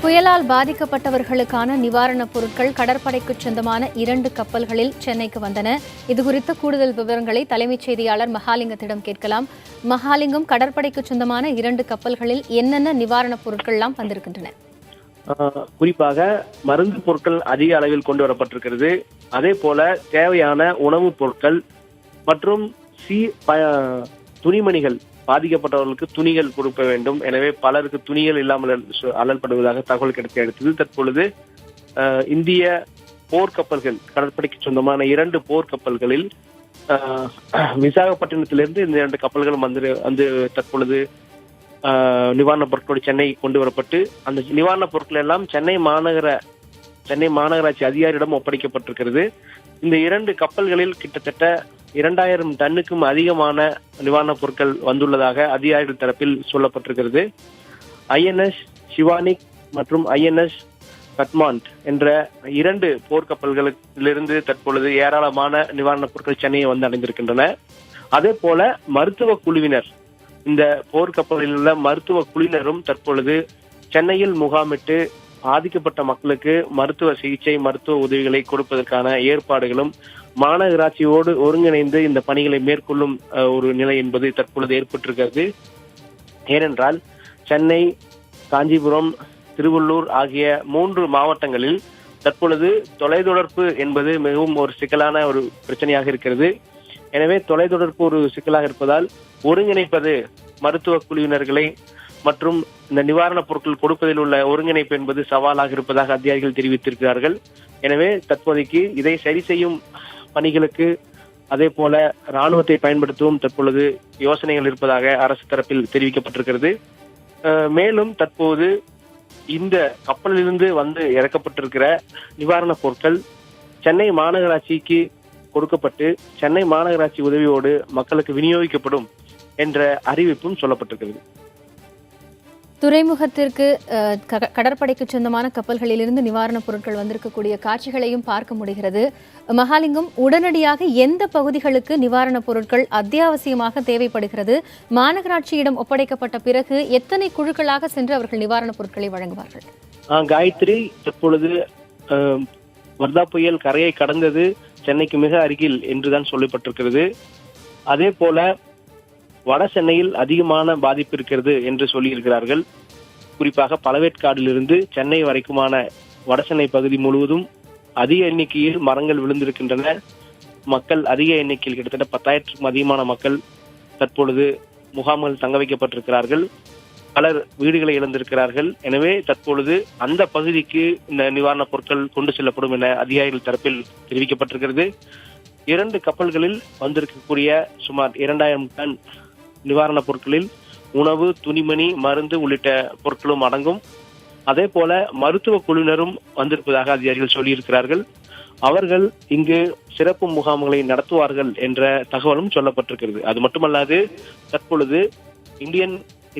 புயலால் பாதிக்கப்பட்டவர்களுக்கான நிவாரணப் பொருட்கள் கடற்படைக்கு சொந்தமான 2 கப்பல்களில் சென்னைக்கு வந்தன. இதுகுறித்த கூடுதல் விவரங்களை தலைமைச் செய்தியாளர் மகாலிங்கத்திடம் கேட்கலாம். மகாலிங்கம், கடற்படைக்கு சொந்தமான 2 கப்பல்களில் என்னென்ன நிவாரணப் பொருட்கள்லாம் வந்திருக்கின்றன? குறிப்பாக மருந்து பொருட்கள் அதிக அளவில் கொண்டு வரப்பட்டிருக்கிறது. அதே போல தேவையான உணவுப் பொருட்கள் மற்றும் துணிமணிகள், பாதிக்கப்பட்டவர்களுக்கு துணிகள் கொடுக்க வேண்டும். எனவே பலருக்கு துணிகள் இல்லாமல் அல்லல்படுவதாக தகவல் கிடைக்க எடுத்தது. தற்பொழுது இந்திய போர்க்கப்பல்கள், கடற்படைக்கு சொந்தமான 2 போர்க்கப்பல்களில் விசாகப்பட்டினத்திலிருந்து இந்த 2 கப்பல்களும் வந்து தற்பொழுது நிவாரணப் பொருட்களோடு சென்னை கொண்டு வரப்பட்டு அந்த நிவாரணப் பொருட்கள் எல்லாம் சென்னை மாநகராட்சி அதிகாரியிடம் ஒப்படைக்கப்பட்டிருக்கிறது. இந்த 2 கப்பல்களில் கிட்டத்தட்ட 2000 டன்னுக்கும் அதிகமான நிவாரணப் பொருட்கள் வந்துள்ளதாக அதிகாரிகள் தரப்பில் சொல்லப்பட்டிருக்கிறது. ஐஎன்எஸ் ஷிவானிக் மற்றும் ஐஎன்எஸ் கட்மாண்ட் என்ற 2 போர்க்கப்பல்களிலிருந்து தற்பொழுது ஏராளமான நிவாரணப் பொருட்கள் சென்னையை வந்து அடைந்திருக்கின்றன. அதே போல மருத்துவ குழுவினர், இந்த போர்க்கப்பலில் உள்ள மருத்துவ குழுவினரும் தற்பொழுது சென்னையில் முகாமிட்டு பாதிக்கப்பட்ட மக்களுக்கு மருத்துவ சிகிச்சை, மருத்துவ உதவிகளை கொடுப்பதற்கான ஏற்பாடுகளும் மாநகராட்சியோடு ஒருங்கிணைந்து இந்த பணிகளை மேற்கொள்ளும் ஒரு நிலை என்பது தற்பொழுது ஏற்பட்டிருக்கிறது. ஏனென்றால் சென்னை, காஞ்சிபுரம், திருவள்ளூர் ஆகிய 3 மாவட்டங்களில் தற்பொழுது தொலைத்தொடர்பு என்பது மிகவும் ஒரு சிக்கலான ஒரு பிரச்சனையாக இருக்கிறது. எனவே தொலைத்தொடர்பு ஒரு சிக்கலாக இருப்பதால் ஒருங்கிணைப்பது மருத்துவ குழுவினர்களை மற்றும் இந்த நிவாரணப் பொருட்கள் கொடுப்பதில் உள்ள ஒருங்கிணைப்பு என்பது சவாலாக இருப்பதாக அதிகாரிகள் தெரிவித்திருக்கிறார்கள். எனவே தற்போதைக்கு இதை சரி செய்யும் பணிகளுக்கு அதே போல ராணுவத்தை பயன்படுத்தவும் தற்பொழுது யோசனைகள் இருப்பதாக அரசு தரப்பில் தெரிவிக்கப்பட்டிருக்கிறது. மேலும் தற்போது இந்த கப்பலிலிருந்து வந்து இறக்கப்பட்டிருக்கிற நிவாரணப் பொருட்கள் சென்னை மாநகராட்சிக்கு கொடுக்கப்பட்டு சென்னை மாநகராட்சி உதவியோடு மக்களுக்கு விநியோகிக்கப்படும் என்ற அறிவிப்பும் சொல்லப்பட்டிருக்கிறது. துறைமுகத்திற்கு கடற்படைக்கு சொந்தமான கப்பல்களிலிருந்து நிவாரணப் பொருட்கள் வந்திருக்கக்கூடிய காட்சிகளையும் பார்க்க முடிகிறது. மகாலிங்கம், உடனடியாக எந்த பகுதிகளுக்கு நிவாரணப் பொருட்கள் அத்தியாவசியமாக தேவைப்படுகிறது? மாநகராட்சியிடம் ஒப்படைக்கப்பட்ட பிறகு எத்தனை குழுக்களாக சென்று அவர்கள் நிவாரணப் பொருட்களை வழங்குவார்கள்? காயத்ரி, தற்பொழுது வர்தா புயல் கரையை கடந்தது சென்னைக்கு மிக அருகில் என்றுதான் சொல்லப்பட்டிருக்கிறது. அதே போல வட சென்னையில் அதிகமான பாதிப்பு இருக்கிறது என்று சொல்லியிருக்கிறார்கள். குறிப்பாக பழவேற்காடிலிருந்து சென்னை வரைக்குமான வட சென்னை பகுதி முழுவதும் அதிக எண்ணிக்கையில் மரங்கள் விழுந்திருக்கின்றன. மக்கள் அதிக எண்ணிக்கையில், கிட்டத்தட்ட 10,000க்கும் அதிகமான மக்கள் தற்பொழுது முகாம்கள் தங்க வைக்கப்பட்டிருக்கிறார்கள். பலர் வீடுகளை இழந்திருக்கிறார்கள். எனவே தற்பொழுது அந்த பகுதிக்கு இந்த நிவாரணப் பொருட்கள் கொண்டு செல்லப்படும் என அதிகாரிகள் தரப்பில் தெரிவிக்கப்பட்டிருக்கிறது. 2 கப்பல்களில் வந்திருக்கக்கூடிய சுமார் 2000 டன் நிவாரணப் பொருட்களில் உணவு, துணிமணி, மருந்து உள்ளிட்ட பொருட்களும் அடங்கும். அதே போல மருத்துவ குழுவினரும் வந்திருப்பதாக அதிகாரிகள் சொல்லியிருக்கிறார்கள். அவர்கள் இங்கு சிறப்பு முகாம்களை நடத்துவார்கள் என்ற தகவலும் சொல்லப்பட்டிருக்கிறது. அது மட்டுமல்லாது தற்பொழுது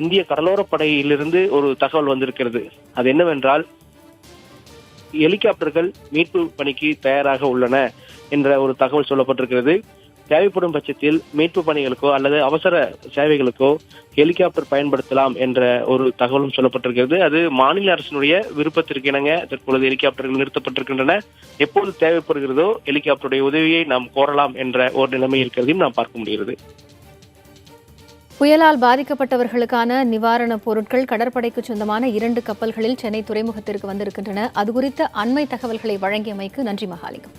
இந்திய கடலோரப்படையிலிருந்து ஒரு தகவல் வந்திருக்கிறது. அது என்னவென்றால், ஹெலிகாப்டர்கள் மீட்பு பணிக்கு தயாராக உள்ளன என்ற ஒரு தகவல் சொல்லப்பட்டிருக்கிறது. தேவைப்படும் பட்சத்தில் மீட்பு பணிகளுக்கோ அல்லது அவசர சேவைகளுக்கோ ஹெலிகாப்டர் பயன்படுத்தலாம் என்ற ஒரு தகவலும் சொல்லப்பட்டிருக்கிறது. அது மாநில அரசினுடைய விருப்பத்திற்கு இணங்க தற்பொழுது ஹெலிகாப்டர்கள் நிறுத்தப்பட்டிருக்கின்றன. எப்போது தேவைப்படுகிறதோ ஹெலிகாப்டருடைய உதவியை நாம் கோரலாம் என்ற ஒரு நிலைமை இருக்கிறதையும் நாம் பார்க்க முடிகிறது. புயலால் பாதிக்கப்பட்டவர்களுக்கான நிவாரணப் பொருட்கள் கடற்படைக்கு சொந்தமான 2 கப்பல்களில் சென்னை துறைமுகத்திற்கு வந்திருக்கின்றன. அது குறித்த அண்மை தகவல்களை வழங்கியமைக்கு நன்றி மகாலிங்கம்.